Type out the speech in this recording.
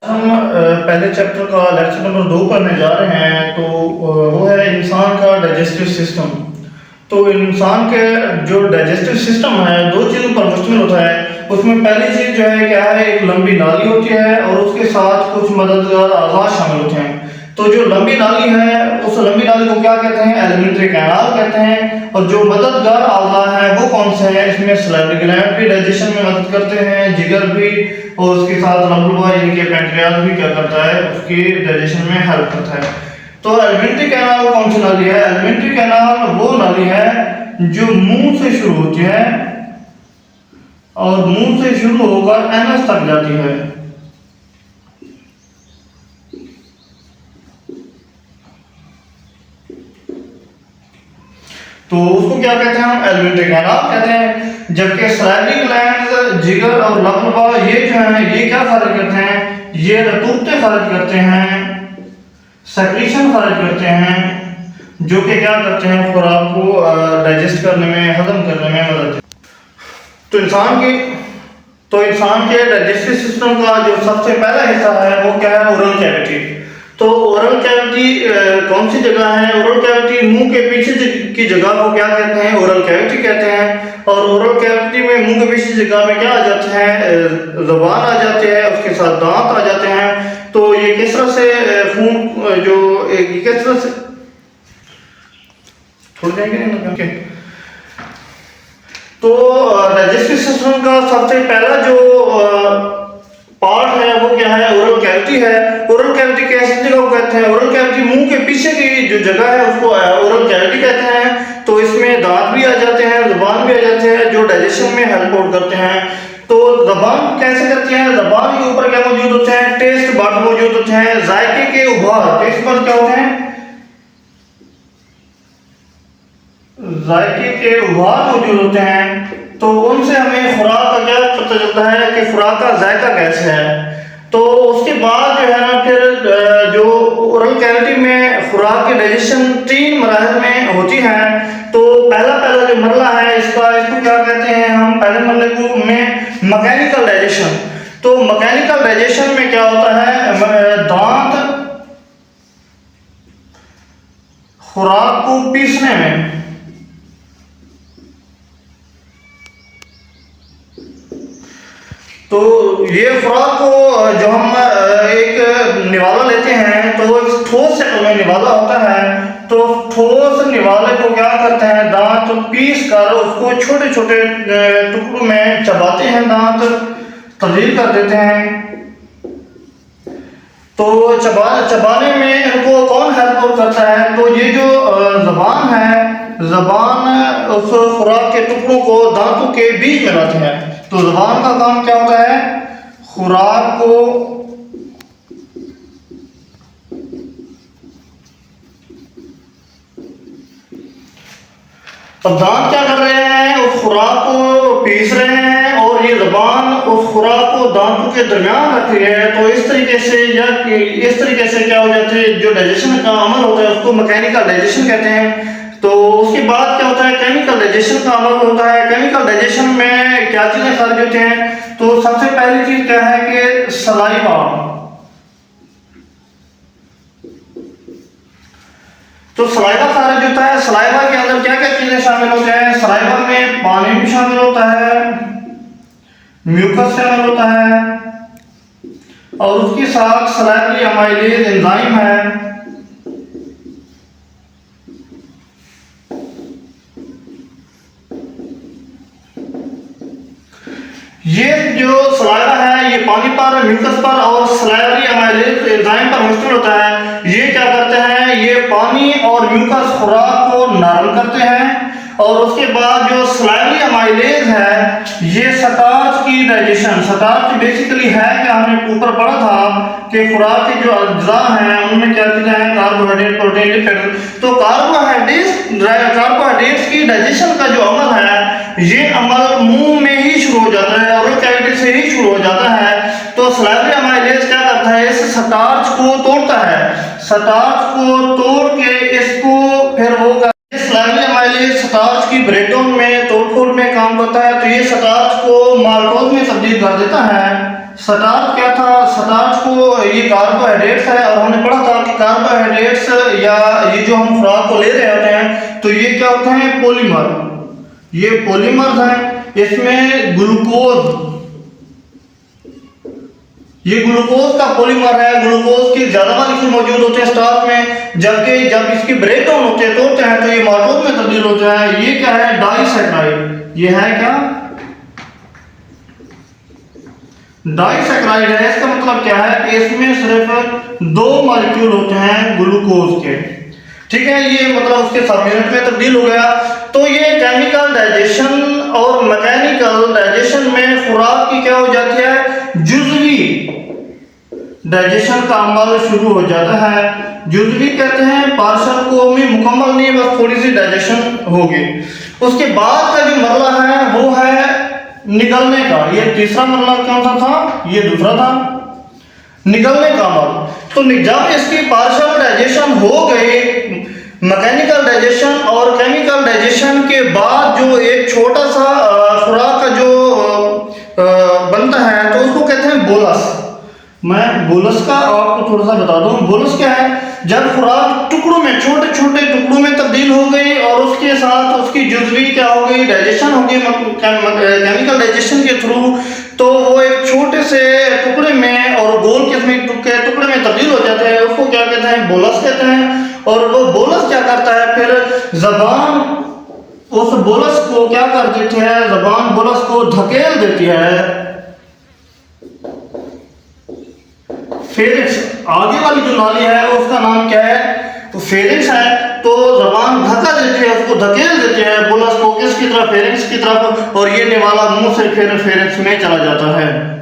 हम पहले चैप्टर का लेक्चर नंबर 2 पढ़ने जा रहे हैं। तो वो है इंसान का डाइजेस्टिव सिस्टम। तो इंसान के जो डाइजेस्टिव सिस्टम है दो चीज़ों पर मुश्तमिल होता है। उसमें पहली चीज़ जो है क्या है, एक लंबी नाली होती है और उसके साथ कुछ मददगार अज़ा शामिल होते हैं। तो जो लंबी नाली है उस लंबी नाली को क्या कहते हैं, एलिमेंट्री कैनाल कहते हैं। और जो मददगार अज़ा है वो कौन से हैं, इसमें सलाइवरी ग्लैंड भी डाइजेशन में मदद करते हैं, जिगर भी, और उसके साथ रबलवा यानी कि पैंक्रियाज भी क्या करता है, उसके डाइजेशन में हेल्प करता है। तो एलिमेंट्री कैनाल कौन सी नाली है? एलिमेंट्री कैनाल वो नाली है जो मुंह से शुरू होती है और मुंह से शुरू होकर एनस तक जाती है। तो उसको क्या कहते हैं, हम एलिमेंट्री कैनाल कहते हैं। जबकि सलाइवरी ग्लैंड, जिगर और लबलबा ये जो है ये क्या खारिज करते हैं, ये रतूबतें खारिज करते हैं, सेक्रीशन खारिज करते हैं, जो कि क्या करते हैं, खुराक को डाइजेस्ट करने में, हजम करने में मदद। तो इंसान के डाइजेस्टिव सिस्टम का जो सबसे पहला हिस्सा है वो क्या है, ओरल कैविटी। तो ओरल कैविटी कौन सी जगह है? ओरल कैविटी मुंह के पीछे की जगह को क्या कहते हैं, ओरल कैविटी कहते हैं। और ओरल कैविटी में मुंह के पीछे जगह में क्या आ जाते हैं, ज़ुबान आ जाती है, उसके साथ दांत आ जाते हैं। तो ये किस तरह से खून जो किस तरह से छोड़ जाएंगे नहीं। तो डाइजेस्टिव सिस्टम का सबसे पहला जो पार्ट है वो क्या है, ओरल कैविटी है। ओरल कैविटी कैसी जगह को कहते हैं? ओरल कैविटी मुंह के पीछे की जो जगह है उसको ओरल कैविटी कहते हैं। तो इसमें दांत भी आ जाते हैं, जुबान भी आ जाते हैं, जो डाइजेशन में हेल्प आउट करते हैं। तो जबान कैसे करती है? जबान के ऊपर क्या मौजूद होते हैं, टेस्ट बड मौजूद होते हैं, जायके के उभार, टेस्ट बड क्या होते हैं, जायके के उभार मौजूद होते हैं। तो उनसे हमें खुराक का क्या पता चलता है कि खुराक का जायका कैसे है। तो उसके बाद जो है ना फिर जो ओरल कैविटी में खुराक की डाइजेशन 3 मराहल में होती है। तो पहला जो मरला है इसको क्या कहते हैं, हम पहले मरले को में मैकेनिकल डाइजेशन। तो मैकेनिकल डाइजेशन में क्या होता है, दांत खुराक को पीसने में, तो ये खुराक को जो हम एक निवाला लेते हैं तो एक ठोस शक्ल में निवाला होता है। तो ठोस निवाले को क्या करते हैं, दांत पीस कर उसको छोटे छोटे टुकड़ों में चबाते हैं, दांत तब्दील कर देते हैं। तो चबाने में इनको कौन हेल्प करता है? तो ये जो जबान है, जबान उस खुराक के टुकड़ों को दांतों के बीच में लाती है। तो जबान का काम क्या होता है, खुराक को अब दांत क्या कर रहे हैं, उस खुराक को पीस रहे हैं और ये जबान उस खुराक को दांतों के दरमियान रखती है। तो इस तरीके से क्या हो जाती है, जो डाइजेशन का अमल होता है उसको मैकेनिकल डाइजेशन कहते हैं। तो उसके बाद क्या होता है, केमिकल डाइजेशन का अमल होता है। केमिकल डाइजेशन में क्या चीजें खारिज होती हैं? तो सबसे पहली चीज क्या है कि सलाइवा। तो सलाइवा खारिज होता है। सलाइवा के अंदर क्या क्या चीजें शामिल होते हैं? सलाइवा में पानी भी शामिल होता है, म्यूकस शामिल होता है और उसके साथ सलाइवरी अमाइलेज एंजाइम है। ये जो सलाइवा है ये पानी पर, म्यूकस पर और सलाइवरी अमाइलेज एंजाइम पर मुश्तमिल होता है। ये क्या करते हैं, ये पानी और म्यूकस खुराक को नरम करते हैं। और उसके बाद जो सलाइवरी अमाइलेज है ये स्टार्च की डाइजेशन, स्टार्च बेसिकली है क्या, हमने ऊपर पढ़ा था कि खुराक के जो अज्जा हैं उनमें क्या चीजें हैं, कार्बोहाइड्रेट, प्रोटीन, लिपिड। तो कार्बोहाइड्रेट्स की डाइजेशन का जो अमल है ये अमल मुंह में ही शुरू हो जाता है, ओरल कैविटी से ही शुरू हो जाता है। तो सलाइवरी अमाइलेज क्या करता है, इस स्टार्च को तोड़ता है, स्टार्च को तोड़ के इसको फिर वो सलाइवरी अमाइलेज स्टार्च की ब्रेकडाउन में, तोड़फोड़ में काम करता है। तो ये स्टार्च को माल्टोज में तब्दील कर देता है स्टार्च क्या था, स्टार्च को ये कार्बोहाइड्रेट्स है, और हमने पढ़ा था कि कार्बोहाइड्रेट्स या ये जो हम खुराक को ले रहे होते हैं तो ये क्या होते हैं, पॉलीमर, ये पॉलीमर्स हैं। इसमें ग्लूकोज, ये ग्लूकोज का पॉलीमर है, ग्लूकोज के ज्यादा मॉलिक्यूल मौजूद होते हैं स्टार्च में, जबकि जब इसकी ब्रेक डाउन होते हैं तोड़ते हैं तो ये माल्टोज में तब्दील होता है। ये क्या है, डाइसैकराइड, ये है क्या, डाइसैकराइड है। इसका मतलब क्या है कि इसमें सिर्फ 2 मॉलिक्यूल होते हैं ग्लूकोज के, ठीक है। ये मतलब उसके सब यूनिट में तब्दील हो गया। तो ये केमिकल डाइजेशन और मैकेनिकल डाइजेशन में खुराक की क्या हो जाती है, जुज़वी डाइजेशन का अमल शुरू हो जाता है। जुज़वी कहते हैं पार्शल को में मुकम्मल नहीं, बस थोड़ी सी डाइजेशन होगी। उसके बाद का जो मरला है वो है निगलने का। ये तीसरा मरला कौन सा था, ये दूसरा था, निगलने का अमल। तो जब इसकी पार्शल डाइजेशन हो गई, मैकेनिकल डाइजेशन और केमिकल डाइजेशन के बाद जो एक छोटा सा खुराक का जो बनता है तो उसको कहते हैं बोलस। मैं बोलस का आपको थोड़ा सा बता दूं, बोलस क्या है, जब खुराक टुकड़ों में, छोटे छोटे टुकड़ों में तब्दील हो गई और उसके साथ उसकी जुज़वी क्या हो गई, डाइजेशन हो गई केमिकल डाइजेशन के थ्रू, तो वो एक छोटे से टुकड़े में और गोल किस्म के टुकड़े में तब्दील हो जाते हैं। उसको क्या कहते हैं, बोलस कहते हैं। और वो बोलस क्या करता है, फिर जबान उस बोलस को क्या कर देती है, जबान बोलस को धकेल देती है फेरिक्स, आगे वाली जो नाली है उसका नाम क्या है, तो फेरिक्स है। तो जबान धक्का देती है, उसको धकेल देती है बोलस को किसकी तरफ, फेरिक्स की तरफ, और ये निवाला मुंह से फिर फेरिक्स में चला जाता है।